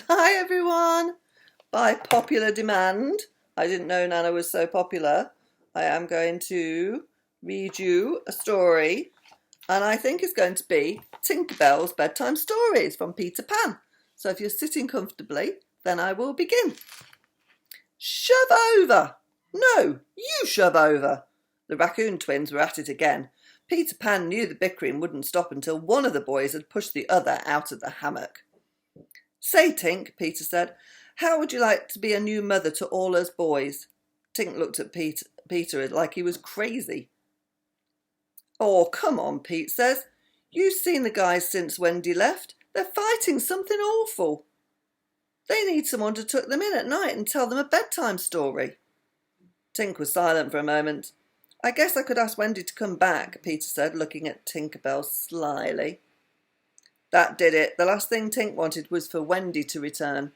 Hi everyone! By popular demand, I didn't know Nana was so popular, I am going to read you a story, and I think it's going to be Tinkerbell's Bedtime Stories from Peter Pan. So if you're sitting comfortably, then I will begin. Shove over! No, you shove over! The raccoon twins were at it again. Peter Pan knew the bickering wouldn't stop until one of the boys had pushed the other out of the hammock. Say, Tink, Peter said, how would you like to be a new mother to all us boys? Tink looked at Peter like he was crazy. Oh, come on, Pete says. You've seen the guys since Wendy left. They're fighting something awful. They need someone to tuck them in at night and tell them a bedtime story. Tink was silent for a moment. I guess I could ask Wendy to come back, Peter said, looking at Tinkerbell slyly. That did it. The last thing Tink wanted was for Wendy to return.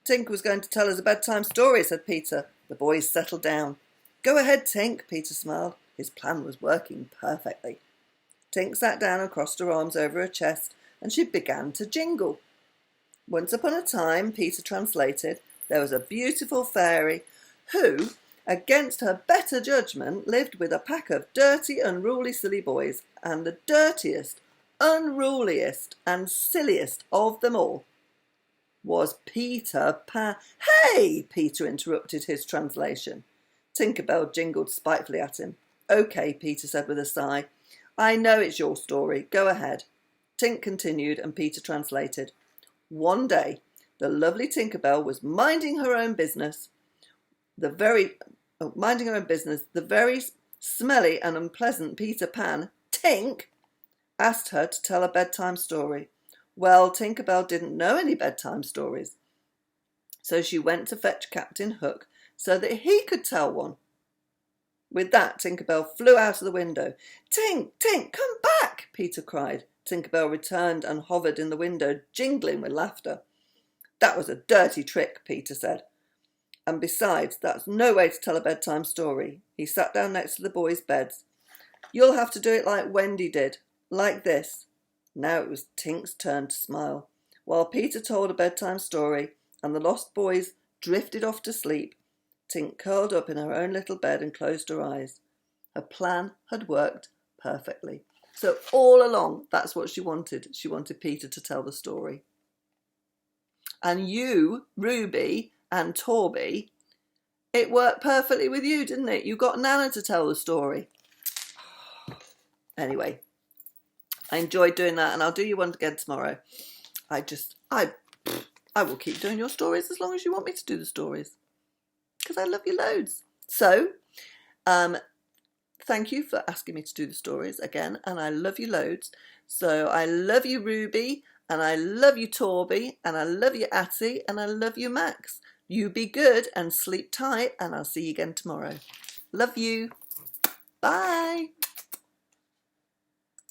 Tink was going to tell us a bedtime story, said Peter. The boys settled down. Go ahead, Tink, Peter smiled. His plan was working perfectly. Tink sat down and crossed her arms over her chest, and she began to jingle. Once upon a time, Peter translated, there was a beautiful fairy who, against her better judgment, lived with a pack of dirty, unruly, silly boys, and the dirtiest, unruliest and silliest of them all was Peter Pan. Hey! Peter interrupted his translation. Tinkerbell jingled spitefully at him. Okay, Peter said with a sigh. I know it's your story. Go ahead. Tink continued and Peter translated. One day, the lovely Tinkerbell was minding her own business. The very smelly and unpleasant Peter Pan, Tink, asked her to tell a bedtime story. Well, Tinkerbell didn't know any bedtime stories, so she went to fetch Captain Hook so that he could tell one. With that, Tinkerbell flew out of the window. Tink, Tink, come back, Peter cried. Tinkerbell returned and hovered in the window, jingling with laughter. That was a dirty trick, Peter said. And besides, that's no way to tell a bedtime story. He sat down next to the boys' beds. You'll have to do it like Wendy did. Like this. Now it was Tink's turn to smile. While Peter told a bedtime story and the lost boys drifted off to sleep, Tink curled up in her own little bed and closed her eyes. Her plan had worked perfectly. So all along, that's what she wanted. She wanted Peter to tell the story. And you, Ruby and Torby, it worked perfectly with you, didn't it? You got Nana to tell the story. Anyway, I enjoyed doing that, and I'll do you one again tomorrow. I will keep doing your stories as long as you want me to do the stories, because I love you loads. So, thank you for asking me to do the stories again, and I love you loads. So I love you, Ruby, and I love you, Torby, and I love you, Atty, and I love you, Max. You be good and sleep tight, and I'll see you again tomorrow. Love you. Bye.